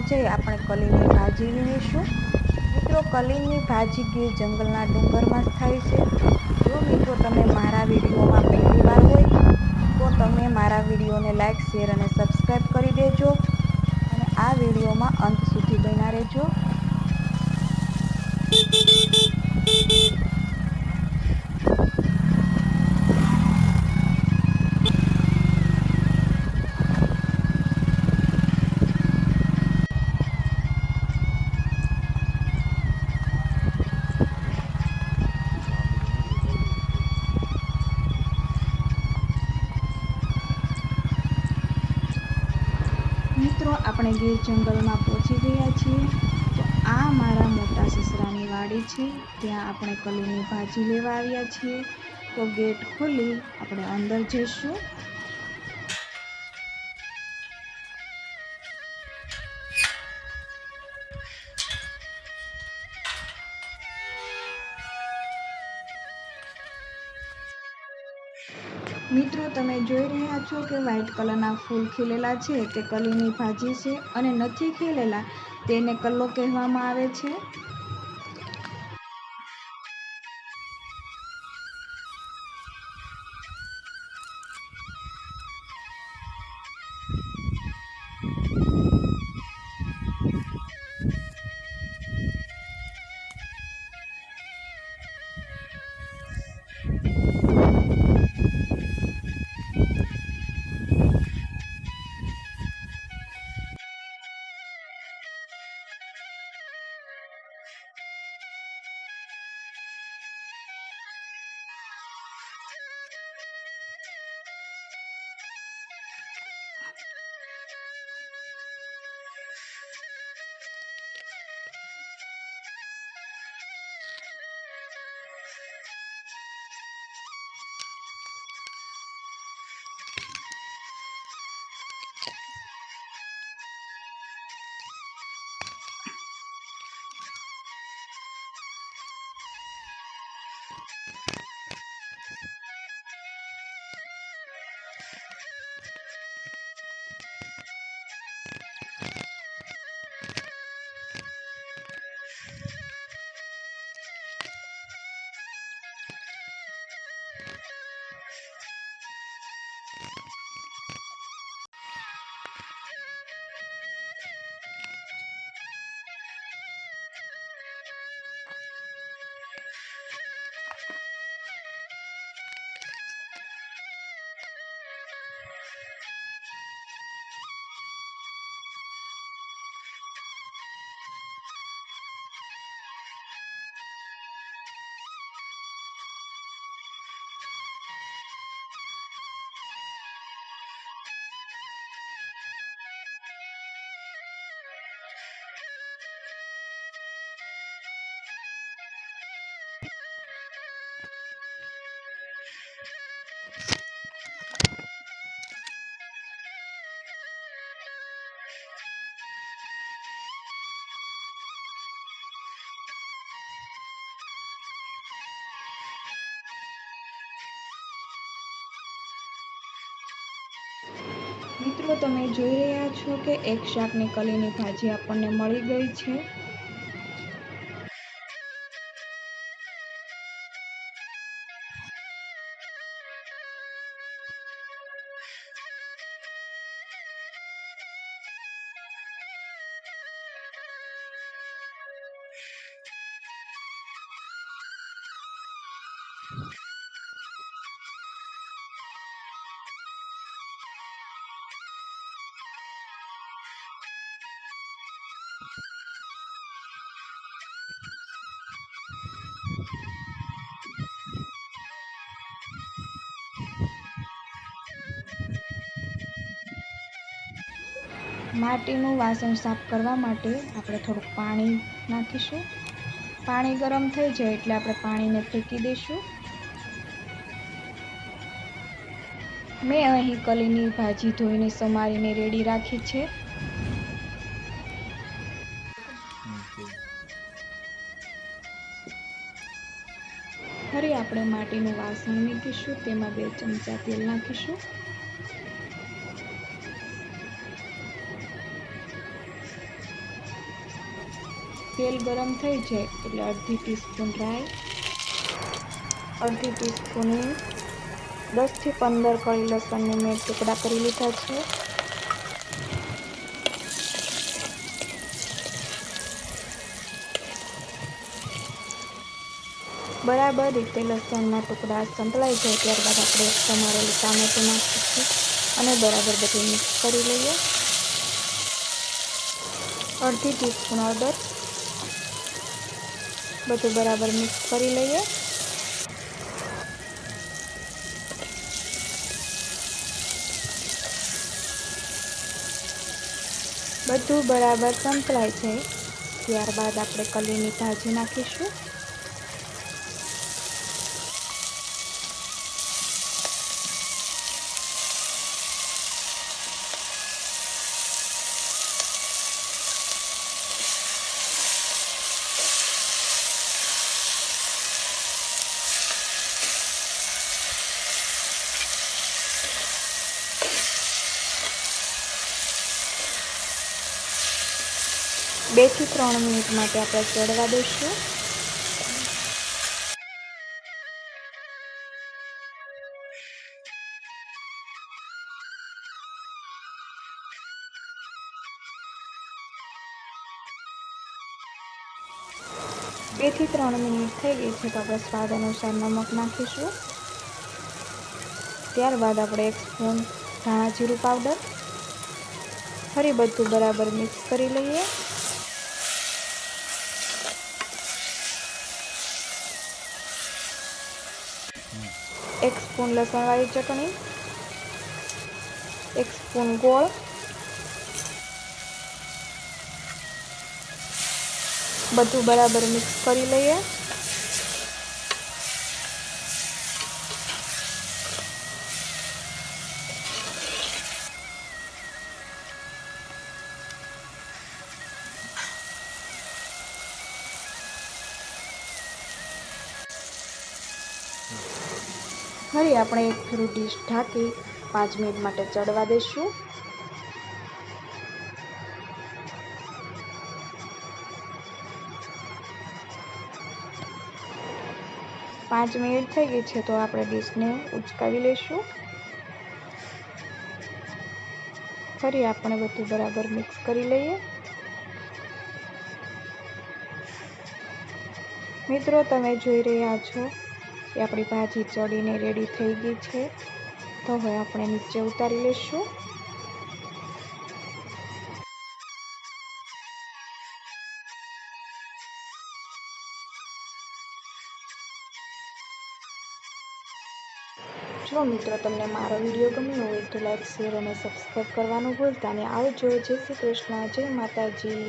જઈ આપણે કલીની ભાજી વીણીશું। મિત્રો, કલીની ભાજી ગીર જંગલના ડુંગરમાં થાય છે। જો મિત્રો તમે મારા વિડીયોમાં પહેલી વાર હોય તો તમે મારા વિડીયોને લાઇક, શેર અને સબસ્ક્રાઈબ કરી દેજો અને આ વિડીયોમાં અંત સુધી બન્યા રહેજો। મિત્રો, આપણે ગીર જંગલમાં પહોંચી ગયા છીએ। તો આ મારા મોટા સસરાની વાડી છે, ત્યાં આપણે કલીની ભાજી લેવા આવ્યા છીએ। તો ગેટ ખોલી આપણે અંદર જઈશું। મિત્રો, તમે જોઈ રહ્યા છો કે વ્હાઈટ કલરના ફૂલ ખીલેલા છે તે કલીની ભાજી છે અને નથી ખીલેલા તેને કલ્લો કહેવામાં આવે છે। મિત્રો, તમે જોઈ રહ્યા છો કે એક શાકની કલીની ભાજી આપણને મળી ગઈ છે। માટીનું વાસણ સાફ કરવા માટે આપણે થોડુંક પાણી નાખીશું। પાણી ગરમ થઈ જાય એટલે આપણે પાણીને ફેંકી દઈશું। મેં અહીં કલીની ભાજી ધોઈને સમારીને રેડી રાખી છે। ફરી આપણે માટીનું વાસણ મૂકીશું, તેમાં 2 ચમચા તેલ નાખીશું। તેલ ગરમ થઈ જાય એટલે અડધી ટીસ્પૂન રાઈ, અડધી ટીસ્પૂન હિંગ, 10 થી 15 કળી લસણની મેં ટુકડા કરી લીધા છે, બરાબર રીતે લસણના ટુકડા સંતળાઈ જાય ત્યારબાદ આપણે સમારેલું ટામેટું નાખીશું અને બરાબર બધું મિક્સ કરી લઈએ. અડધી ટીસ્પૂન હળદર, બધું બરાબર મિક્સ કરી લઈએ. બધું બરાબર સંતળાઈ જાય ત્યારબાદ આપણે કલીની ભાજી નાખીશું. બે થી 3 મિનિટ માટે આપણે ચડવા દઈશું. બે થી 3 મિનિટ થઈ ગઈ છે તો આપણે સ્વાદ અનુસાર નમક નાખીશું. ત્યારબાદ આપણે 1 સ્પૂન ધાણા જીરું પાવડર, ફરી બધું બરાબર મિક્સ કરી લઈએ. એક સ્પૂન લસણવાળી ચટણી, 1 સ્પૂન ગોળ, બધું બરાબર મિક્સ કરી લઈએ. ફરી આપણે એક ફેરું ડીશ ઢાંકી 5 મિનિટ માટે ચડવા દઈશું. 5 મિનિટ થઈ ગઈ છે તો આપણે ડીશને ઉચકાવી લઈશું. ફરી આપણે બધું બરાબર મિક્સ કરી લઈએ. મિત્રો તમે જોઈ રહ્યા છો કે આપણી ભાજી ચડીને રેડી થઈ ગઈ છે તો હવે આપણે નીચે ઉતારી લઈશું. જો મિત્રો તમને મારો વિડીયો ગમ્યો હોય તો લાઈક, શેર અને સબસ્ક્રાઈબ કરવાનું ભૂલતા નહીં. આવજો. જય શ્રી કૃષ્ણ. જય માતાજી.